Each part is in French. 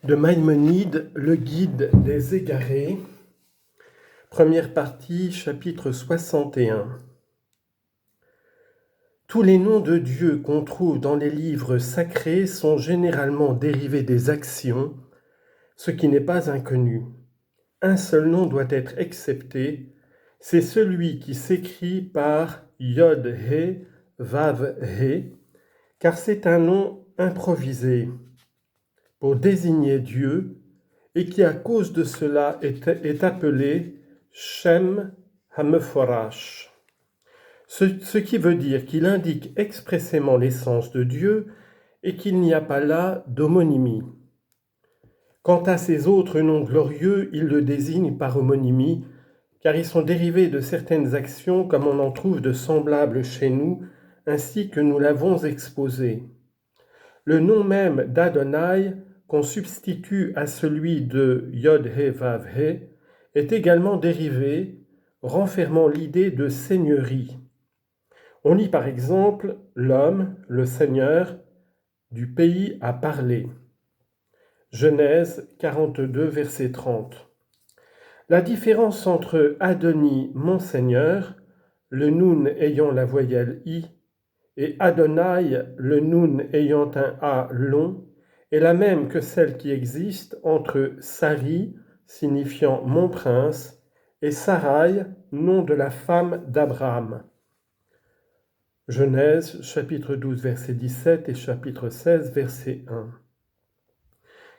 De Maïmonide, le guide des égarés, première partie, chapitre 61. Tous les noms de Dieu qu'on trouve dans les livres sacrés sont généralement dérivés des actions, ce qui n'est pas inconnu. Un seul nom doit être excepté, c'est celui qui s'écrit par Yod-He, Vav-He, car c'est un nom improvisé pour désigner Dieu, et qui à cause de cela est appelé Shem HaMeforash, ce qui veut dire qu'il indique expressément l'essence de Dieu et qu'il n'y a pas là d'homonymie. Quant à ces autres noms glorieux, il le désigne par homonymie, car ils sont dérivés de certaines actions comme on en trouve de semblables chez nous, ainsi que nous l'avons exposé. Le nom même d'Adonai, qu'on substitue à celui de Yod-He-Vav-He, est également dérivé, renfermant l'idée de seigneurie. On lit par exemple l'homme, le Seigneur, du pays à parler. Genèse 42, verset 30. La différence entre Adoni, mon Seigneur, le Nun ayant la voyelle I, et Adonai, le Nun ayant un A long, est la même que celle qui existe entre Sari, signifiant mon prince, et Sarai, nom de la femme d'Abraham. Genèse, chapitre 12, verset 17 et chapitre 16, verset 1.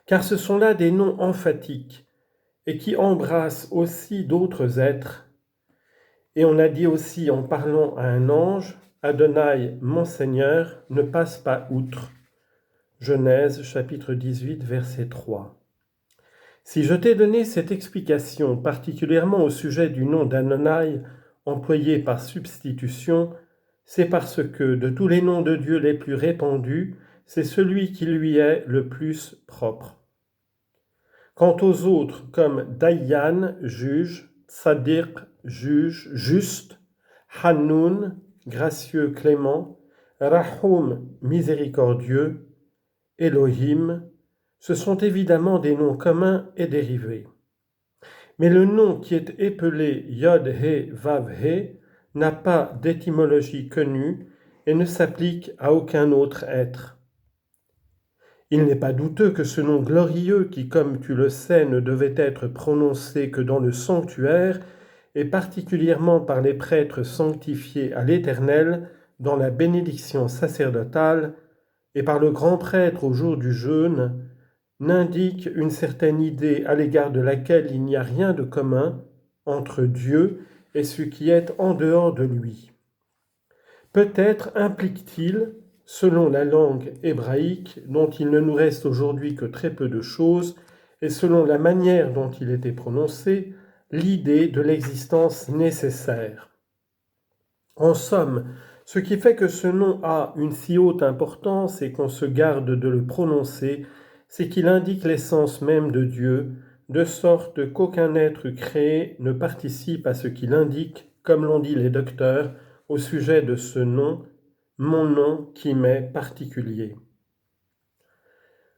Car ce sont là des noms emphatiques et qui embrassent aussi d'autres êtres. Et on a dit aussi en parlant à un ange, Adonai, mon Seigneur, ne passe pas outre. Genèse, chapitre 18, verset 3. Si je t'ai donné cette explication, particulièrement au sujet du nom d'Adonai employé par substitution, c'est parce que, de tous les noms de Dieu les plus répandus, c'est celui qui lui est le plus propre. Quant aux autres, comme Dayan, juge, Tzadiq, juge, juste, Hanoun, gracieux, clément, Rahum, miséricordieux, Elohim, ce sont évidemment des noms communs et dérivés. Mais le nom qui est épelé Yod-He-Vav-He n'a pas d'étymologie connue et ne s'applique à aucun autre être. Il n'est pas douteux que ce nom glorieux qui, comme tu le sais, ne devait être prononcé que dans le sanctuaire, et particulièrement par les prêtres sanctifiés à l'Éternel dans la bénédiction sacerdotale, et par le grand prêtre au jour du jeûne, n'indique une certaine idée à l'égard de laquelle il n'y a rien de commun entre Dieu et ce qui est en dehors de lui. Peut-être implique-t-il, selon la langue hébraïque, dont il ne nous reste aujourd'hui que très peu de choses, et selon la manière dont il était prononcé, l'idée de l'existence nécessaire. En somme, ce qui fait que ce nom a une si haute importance et qu'on se garde de le prononcer, c'est qu'il indique l'essence même de Dieu, de sorte qu'aucun être créé ne participe à ce qu'il indique, comme l'ont dit les docteurs, au sujet de ce nom, mon nom qui m'est particulier.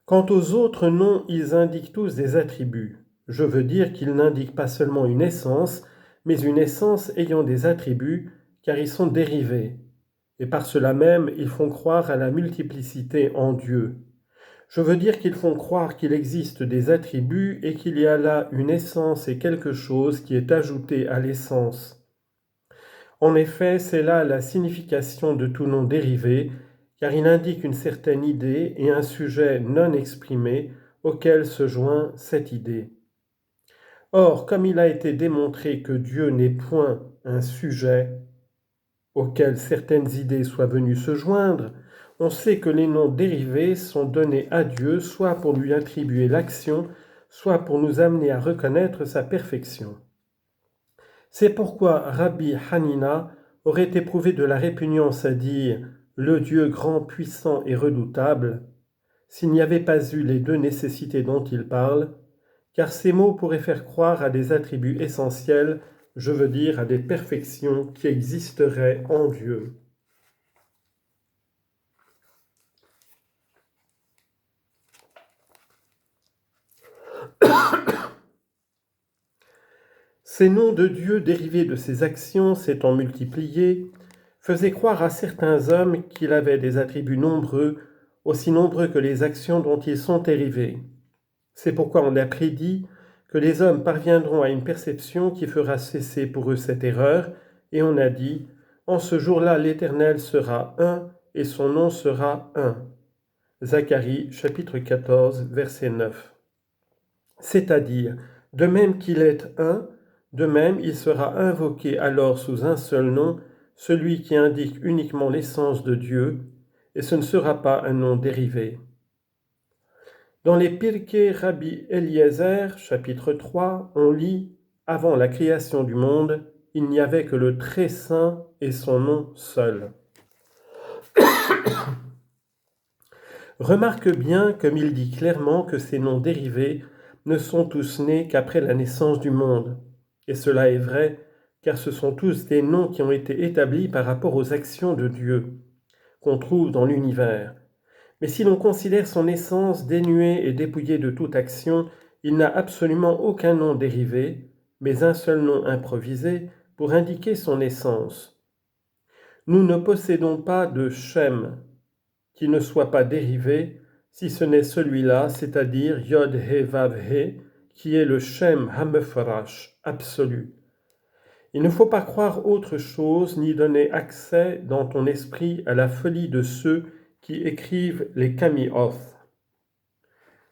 Quant aux autres noms, ils indiquent tous des attributs. Je veux dire qu'ils n'indiquent pas seulement une essence, mais une essence ayant des attributs, car ils sont dérivés. Et par cela même, ils font croire à la multiplicité en Dieu. Je veux dire qu'ils font croire qu'il existe des attributs et qu'il y a là une essence et quelque chose qui est ajouté à l'essence. En effet, c'est là la signification de tout nom dérivé, car il indique une certaine idée et un sujet non exprimé auquel se joint cette idée. Or, comme il a été démontré que Dieu n'est point un sujet auquel certaines idées soient venues se joindre, on sait que les noms dérivés sont donnés à Dieu soit pour lui attribuer l'action, soit pour nous amener à reconnaître sa perfection. C'est pourquoi Rabbi Hanina aurait éprouvé de la répugnance à dire « le Dieu grand, puissant et redoutable » s'il n'y avait pas eu les deux nécessités dont il parle, car ces mots pourraient faire croire à des attributs essentiels, je veux dire à des perfections qui existeraient en Dieu. Ces noms de Dieu dérivés de ses actions s'étant multipliés, faisaient croire à certains hommes qu'il avait des attributs nombreux, aussi nombreux que les actions dont ils sont dérivés. C'est pourquoi on a prédit que les hommes parviendront à une perception qui fera cesser pour eux cette erreur, et on a dit, en ce jour-là l'Éternel sera un, et son nom sera un. Zacharie chapitre 14, verset 9. C'est-à-dire, de même qu'il est un, de même il sera invoqué alors sous un seul nom, celui qui indique uniquement l'essence de Dieu, et ce ne sera pas un nom dérivé. Dans les Pirkei Rabbi Eliezer, chapitre 3, on lit « Avant la création du monde, il n'y avait que le Très Saint et son nom seul. » Remarque bien, comme il dit clairement, que ces noms dérivés ne sont tous nés qu'après la naissance du monde. Et cela est vrai, car ce sont tous des noms qui ont été établis par rapport aux actions de Dieu, qu'on trouve dans l'univers. Mais si l'on considère son essence dénuée et dépouillée de toute action, il n'a absolument aucun nom dérivé, mais un seul nom improvisé pour indiquer son essence. Nous ne possédons pas de Shem, qui ne soit pas dérivé, si ce n'est celui-là, c'est-à-dire Yod-He-Vav-He, qui est le Shem Hamefarash, absolu. Il ne faut pas croire autre chose, ni donner accès dans ton esprit à la folie de ceux qui écrivent les Kamioth,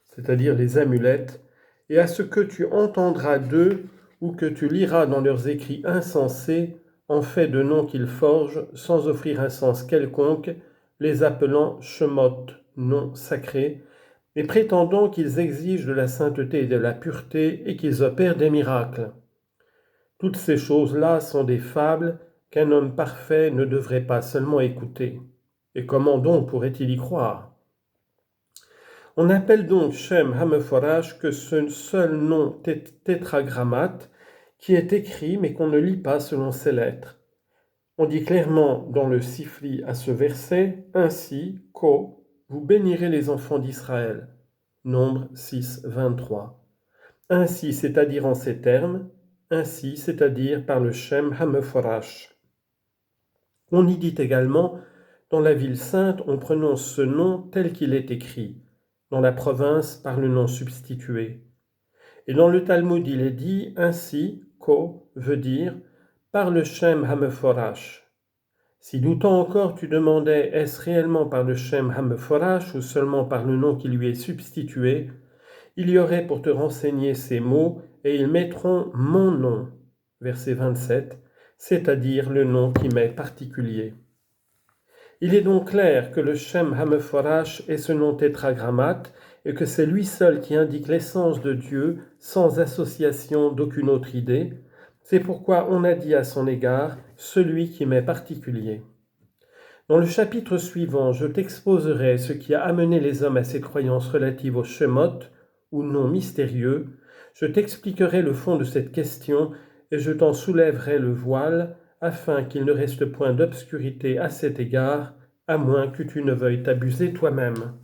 c'est-à-dire les amulettes, et à ce que tu entendras d'eux ou que tu liras dans leurs écrits insensés, en fait de noms qu'ils forgent, sans offrir un sens quelconque, les appelant Shemot, noms sacrés, et prétendant qu'ils exigent de la sainteté et de la pureté et qu'ils opèrent des miracles. Toutes ces choses-là sont des fables qu'un homme parfait ne devrait pas seulement écouter. Et comment donc pourrait-il y croire? On appelle donc Shem Hameforash que ce seul nom tétragrammate qui est écrit mais qu'on ne lit pas selon ses lettres. On dit clairement dans le Sifri à ce verset, « Ainsi, vous bénirez les enfants d'Israël. » Nombre 6, 23. Ainsi, c'est-à-dire en ces termes, ainsi, c'est-à-dire par le Shem Hameforash. On y dit également, dans la ville sainte, on prononce ce nom tel qu'il est écrit, dans la province par le nom substitué. Et dans le Talmud, il est dit, ainsi, veut dire, par le Shem Hameforash. Si doutant encore tu demandais, est-ce réellement par le Shem Hameforash ou seulement par le nom qui lui est substitué, il y aurait pour te renseigner ces mots, et ils mettront mon nom, verset 27, c'est-à-dire le nom qui m'est particulier. Il est donc clair que le Shem Hameforash est ce nom tétragrammate et que c'est lui seul qui indique l'essence de Dieu sans association d'aucune autre idée. C'est pourquoi on a dit à son égard « celui qui m'est particulier ». Dans le chapitre suivant, je t'exposerai ce qui a amené les hommes à ces croyances relatives au Shemot, ou nom mystérieux. Je t'expliquerai le fond de cette question et je t'en soulèverai le voile, afin qu'il ne reste point d'obscurité à cet égard, à moins que tu ne veuilles t'abuser toi-même.